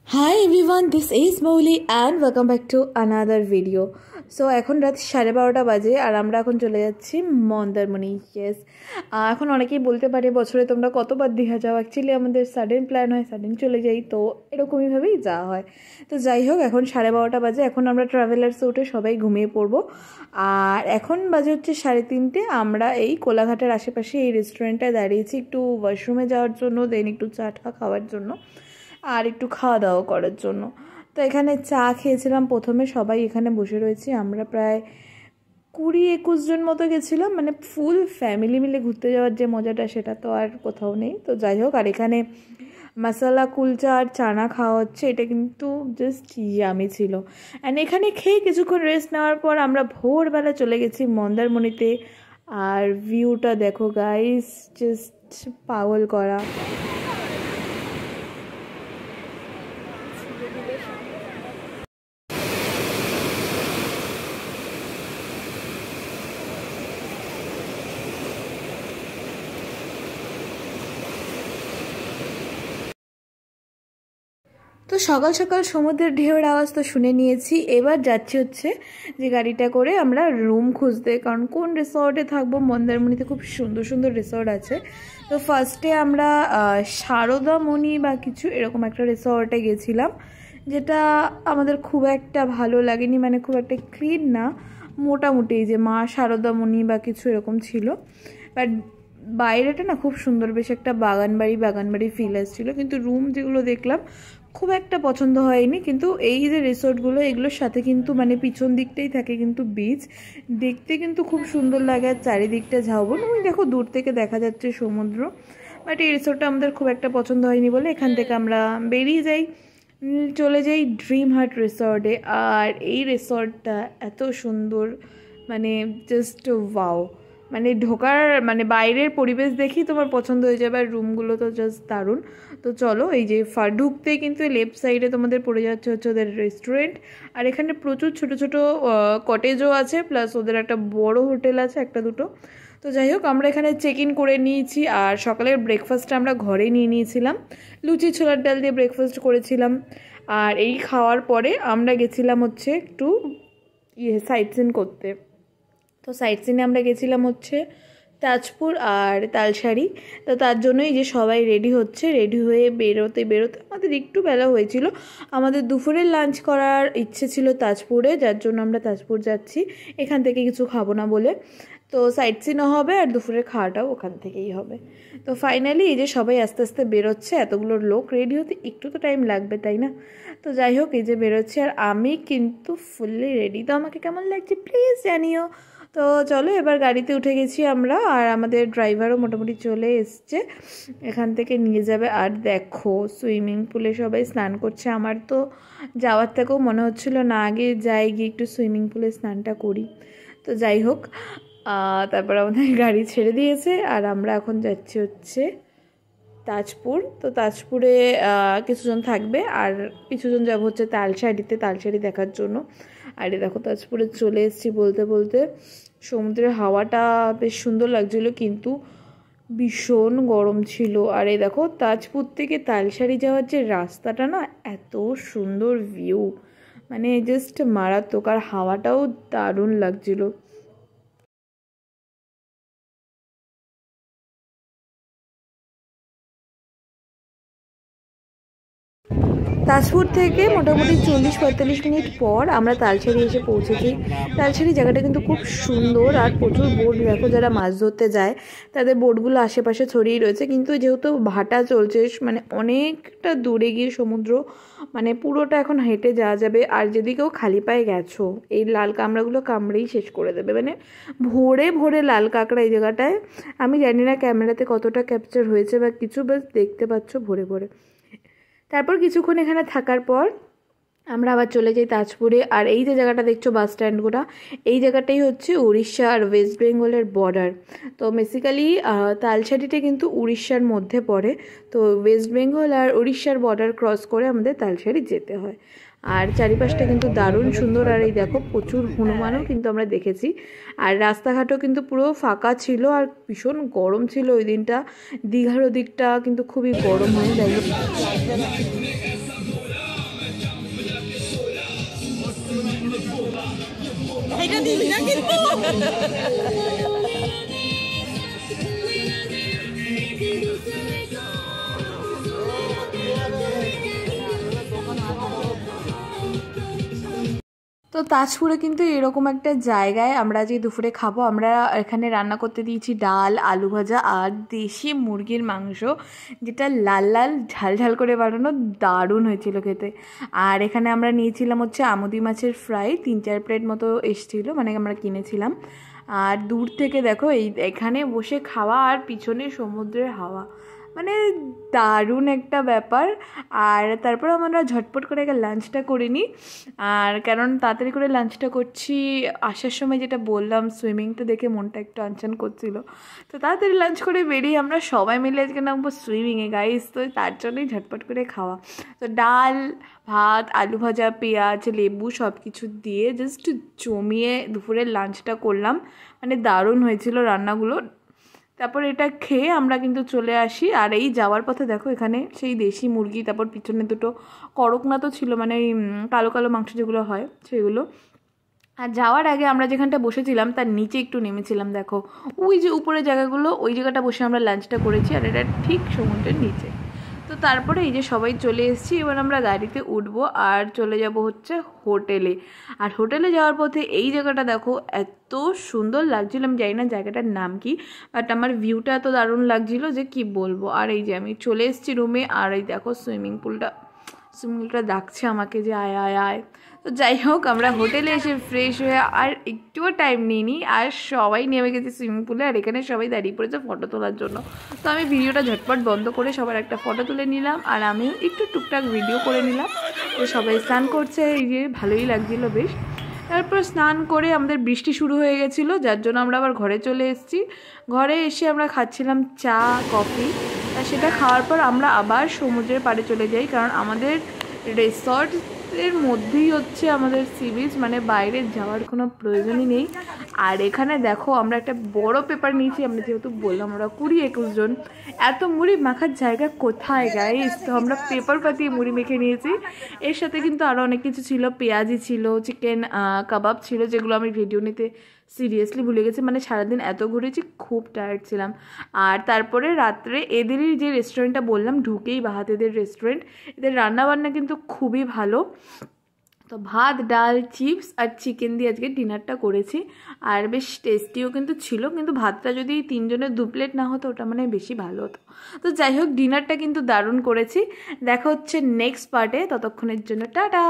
Hi everyone, this is Mowli and welcome back to another video. So এখন রাত 12:30 বাজে আর আমরা এখন চলে যাচ্ছি মন্দারমণি। ইয়েস, এখন অনেকেই বলতে পারে বছরে তোমরা কতবার দীঘা যাও। অ্যাকচুয়ালি আমাদের সাডেন প্ল্যান হয়, সাডেন চলে যাই, তো এরকমইভাবেই যাওয়া হয়। তো যাই হোক, এখন 12:30 বাজে। এখন আমরা ট্রাভেলার্সে উঠে সবাই ঘুমিয়ে পড়বো। আর এখন বাজে হচ্ছে 3:30। আমরা এই কোলাঘাটের আশেপাশে এই রেস্টুরেন্টটায় দাঁড়িয়েছি একটু ওয়াশরুমে যাওয়ার জন্য, দেন একটু চা খাওয়ার জন্য আর একটু খাওয়া দাওয়া করার জন্য। তো এখানে চা খেয়েছিলাম প্রথমে, সবাই এখানে বসে রয়েছি। আমরা প্রায় 20-21 জন মতো গেছিলাম, মানে ফুল ফ্যামিলি মিলে ঘুরতে যাওয়ার যে মজাটা সেটা তো আর কোথাও নেই। তো যাই হোক, আর এখানে মশলা কুলচা আর চানা খাওয়া হচ্ছে, এটা কিন্তু জাস্ট ইয়ামি ছিল। অ্যান্ড এখানে খেয়ে কিছুক্ষণ রেস্ট নেওয়ার পর আমরা ভোরবেলা চলে গেছি মন্দারমণিতে। আর ভিউটা দেখো গাইস, জাস্ট পাগল করা। তো সকাল সকাল সমুদ্রের ঢেউয়ের আওয়াজ তো শুনে নিয়েছি। এবার যাচ্ছি হচ্ছে যে গাড়িটা করে আমরা রুম খুঁজতে, কারণ কোন রিসর্টে থাকবো। মন্দারমণিতে খুব সুন্দর সুন্দর রিসর্ট আছে। তো ফার্স্টে আমরা সারদামণি বা কিছু এরকম একটা রিসর্টে গেছিলাম, যেটা আমাদের খুব একটা ভালো লাগেনি, মানে খুব একটা ক্লিন না, মোটামুটি যে মা সারদামণি বা কিছু এরকম ছিল। বাট বাইরেটা না খুব সুন্দর, বেশ একটা বাগানবাড়ি ফিল আসছিলো। কিন্তু রুম যেগুলো দেখলাম খুব একটা পছন্দ হয়নি। কিন্তু এই যে রিসোর্টগুলো, এগুলোর সাথে কিন্তু মানে পিছন দিকটাই থাকে কিন্তু বিচ, দেখতে কিন্তু খুব সুন্দর লাগে। আর চারিদিকটা ঝাউবন, ওই দেখো দূর থেকে দেখা যাচ্ছে সমুদ্র। বাট এই রিসোর্টটা আমাদের খুব একটা পছন্দ হয়নি বলে এখান থেকে আমরা বেরিয়ে যাই, চলে যাই ড্রিম হাট রিসর্টে। আর এই রিসর্টটা এত সুন্দর, মানে জাস্ট ওয়াও, মানে ঢোকার মানে বাইরের পরিবেশ দেখি তোমার পছন্দ হয়ে যাবে। আর রুমগুলো তো জাস্ট দারুণ। তো চলো, এই যে ঢুকতেই কিন্তু লেফট সাইডে তোমাদের পড়ে যাচ্ছে হচ্ছে ওদের রেস্টুরেন্ট। আর এখানে প্রচুর ছোট ছোট কটেজও আছে, প্লাস ওদের একটা বড় হোটেল আছে, একটা দুটো। তো যাই হোক, আমরা এখানে চেক ইন করে নিয়েছি। আর সকালের ব্রেকফাস্টটা আমরা ঘরেই নিয়ে নিয়েছিলাম, লুচি ছোলার ডাল দিয়ে ব্রেকফাস্ট করেছিলাম। আর এই খাওয়ার পরে আমরা গেছিলাম হচ্ছে একটু সাইট সিন করতে। তো সাইট সিনে আমরা গেছিলাম হচ্ছে তাজপুর আর তালসারি। তো তার জন্যই যে সবাই রেডি হচ্ছে, রেডি হয়ে বেরোতে আমাদের একটু বেলা হয়েছিল। আমাদের দুপুরের লাঞ্চ করার ইচ্ছে ছিল তাজপুরে, যার জন্য আমরা তাজপুর যাচ্ছি, এখান থেকে কিছু খাবো না বলে। তো সাইট সিনও হবে আর দুপুরের খাওয়াটাও ওখান থেকেই হবে। তো ফাইনালি এই যে সবাই আস্তে আস্তে বেরোচ্ছে, এতগুলো লোক রেডি হতে একটু তো টাইম লাগবে, তাই না? তো যাই হোক, এই যে বেরোচ্ছে আর আমি কিন্তু ফুললি রেডি। তো আমাকে কেমন লাগছে প্লিজ জানিও। তো চলো, এবার গাড়িতে উঠে গেছি আমরা, আর আমাদের ড্রাইভারও মোটামুটি চলে এসছে, এখান থেকে নিয়ে যাবে। আর দেখো সুইমিং পুলে সবাই স্নান করছে। আমার তো যাওয়ার থেকেও মনে হচ্ছিল না আগে যাই, গিয়ে একটু সুইমিং পুলে স্নানটা করি। তো যাই হোক, তারপর আমাদের গাড়ি ছেড়ে দিয়েছে আর আমরা এখন যাচ্ছি হচ্ছে তাজপুর। তো তাজপুরে কিছুজন থাকবে আর কিছুজন যাব হচ্ছে তালসারি দেখার জন্য। আর দেখো তাজপুরে চলে এসেছি বলতে বলতে। সমুদ্রের হাওয়াটা বেশ সুন্দর লাগছিলো, কিন্তু ভীষণ গরম ছিল। আর এই দেখো তাজপুর থেকে তালসারি যাওয়ার যে রাস্তাটা না, এত সুন্দর ভিউ, মানে জাস্ট মারাত্মক। আর হাওয়াটাও দারুণ লাগছিলো। তাজপুর থেকে মোটামুটি 40-45 মিনিট পর আমরা তালসারি এসে পৌঁছেছি। তালসারি জায়গাটা কিন্তু খুব সুন্দর, আর প্রচুর বোট, দেখো যারা মাছ ধরতে যায় তাদের বোটগুলো আশেপাশে ছড়িয়ে রয়েছে। কিন্তু যেহেতু ভাটা চলছে, মানে অনেকটা দূরে গিয়ে সমুদ্র, মানে পুরোটা এখন হেঁটে যাওয়া যাবে। আর যদি কেউ খালি পায়ে গেছো, এই লাল কাঁকড়াগুলো কামড়েই শেষ করে দেবে, মানে ভোরে ভোরে লাল কাঁকড়া এই জায়গাটায়। আমি জানি না ক্যামেরাতে কতটা ক্যাপচার হয়েছে বা কিছু, বাস দেখতে পাচ্ছ ভোরে ভোরে। তারপর কিছুক্ষণ এখানে থাকার পর আমরা আবার চলে যাই তাজপুরে। আর এই যে জায়গাটা দেখছো বাস স্ট্যান্ডগুলো, এই জায়গাটাই হচ্ছে উড়িষ্যা আর ওয়েস্ট বেঙ্গলের বর্ডার। তো বেসিক্যালি তালসারিটা কিন্তু উড়িষ্যার মধ্যে পড়ে। তো ওয়েস্ট বেঙ্গল আর উড়িষ্যার বর্ডার ক্রস করে আমাদের তালসারি যেতে হয়। আর চারিপাশটা কিন্তু দারুণ সুন্দর। আর এই দেখো প্রচুর হনুমানও কিন্তু আমরা দেখেছি। আর রাস্তাঘাটও কিন্তু পুরো ফাঁকা ছিল, আর ভীষণ গরম ছিল ওই দিনটা। দীঘার ওদিকটা কিন্তু খুবই গরম হয়, যাই হোক। দিবি না কিন্তু। তো তাজপুরে কিন্তু এরকম একটা জায়গায় আমরা যে দুপুরে খাবো, আমরা এখানে রান্না করতে দিয়েছি ডাল, আলু ভাজা আর দেশি মুরগির মাংস, যেটা লাল লাল ঝাল ঝাল করে বানানো, দারুণ হয়েছিল খেতে। আর এখানে আমরা নিয়েছিলাম হচ্ছে আমুদি মাছের ফ্রাই, 3-4 প্লেট মতো এসেছিলো, মানে আমরা কিনেছিলাম। আর দূর থেকে দেখো এখানে বসে খাওয়া আর পিছনে সমুদ্রের হাওয়া, মানে দারুণ একটা ব্যাপার। আর তারপর আমরা ঝটপট করে লাঞ্চটা করে নিই। আর কারণ তাড়াতাড়ি করে লাঞ্চটা করছি, আসার সময় যেটা বললাম সুইমিংটা দেখে মনটা একটু আনচান করছিল, তো তাড়াতাড়ি লাঞ্চ করে বেরিয়ে আমরা সবাই মিলে আজকে নামবো সুইমিংয়ে গাইস, তো তার জন্যই ঝটপট করে খাওয়া। তো ডাল, ভাত, আলু ভাজা, পেঁয়াজ, লেবু সব কিছু দিয়ে জাস্ট জমিয়ে দুপুরের লাঞ্চটা করলাম, মানে দারুণ হয়েছিল রান্নাগুলো। তারপর এটা খেয়ে আমরা কিন্তু চলে আসি। আর এই যাওয়ার পথে দেখো এখানে সেই দেশি মুরগি, তারপর পিছনে দুটো করকনাথও ছিল, মানে ওই কালো কালো মাংস যেগুলো হয় সেগুলো। আর যাওয়ার আগে আমরা যেখানটা বসেছিলাম তার নিচে একটু নেমেছিলাম, দেখো ওই যে উপরে জায়গাগুলো, ওই জায়গাটা বসে আমরা লাঞ্চটা করেছি। আর এটা ঠিক সমুদ্রের নিচে। তো তারপরে এই যে সবাই চলে এসেছি, এবার আমরা গাড়িতে উঠবো আর চলে যাব হচ্ছে হোটেলে। আর হোটেলে যাওয়ার পথে এই জায়গাটা দেখো এত সুন্দর লাগছিল, আমি জানি না জায়গাটার নাম কি, বাট আমার ভিউটা এত দারুণ লাগছিল যে কি বলবো। আর এই যে আমি চলে এসেছি রুমে, আর এই দেখো সুইমিং পুলটা ডাকছে আমাকে যে আয় আয় আয়। তো যাই হোক, আমরা হোটেলে এসে ফ্রেশ হয়ে আর একটুও টাইম নিইনি, আর সবাই নেমে গেছে সুইমিং পুলে। আর এখানে সবাই দাঁড়িয়ে পড়েছে ফটো তোলার জন্য। তো আমি ভিডিওটা ঝটপট বন্ধ করে সবার একটা ফটো তুলে নিলাম, আর আমিও একটু টুকটাক ভিডিও করে নিলাম। তো সবাই স্নান করছে, এই যে ভালোই লাগছিলো বেশ। তারপর স্নান করে আমাদের বৃষ্টি শুরু হয়ে গেছিলো, যার জন্য আমরা আবার ঘরে চলে এসেছি। ঘরে এসে আমরা খাচ্ছিলাম চা, কফি। আর সেটা খাওয়ার পর আমরা আবার সমুদ্রের পাড়ে চলে যাই, কারণ আমাদের রিসর্টের মধ্যেই হচ্ছে আমাদের সি বিচ, মানে বাইরে যাওয়ার কোনো প্রয়োজনই নেই। আর এখানে দেখো আমরা একটা বড় পেপার নিয়েছি, আমরা যেহেতু বললাম আমরা 20-21 জন, এত মুড়ি মাখার জায়গা কোথায় গাইস, তো আমরা পেপার পাতিয়ে মুড়ি মেখে নিয়েছি। এর সাথে কিন্তু আরও অনেক কিছু ছিল, পেঁয়াজি ছিল, চিকেন কাবাব ছিল, যেগুলো আমি ভিডিও নিতে সিরিয়াসলি ভুলে গেছি, মানে সারাদিন এত ঘুরেছি, খুব টায়ার্ড ছিলাম। আর তারপরে রাত্রে এদেরই যে রেস্টুরেন্টটা বললাম, ঢুকেই বাহাতেদের রেস্টুরেন্ট, এদের রান্নাবান্না কিন্তু খুবই ভালো। তো ভাত, ডাল, চিপস আর চিকেন দিয়ে আজকে ডিনারটা করেছি, আর বেশ টেস্টিও কিন্তু ছিল। কিন্তু ভাতটা যদি 3 জনের 2 প্লেট না হতো, ওটা মানে বেশি ভালো হতো। তো যাই হোক, ডিনারটা কিন্তু দারুণ করেছি। দেখা হচ্ছে নেক্সট পার্টে, ততক্ষণের জন্য টাটা।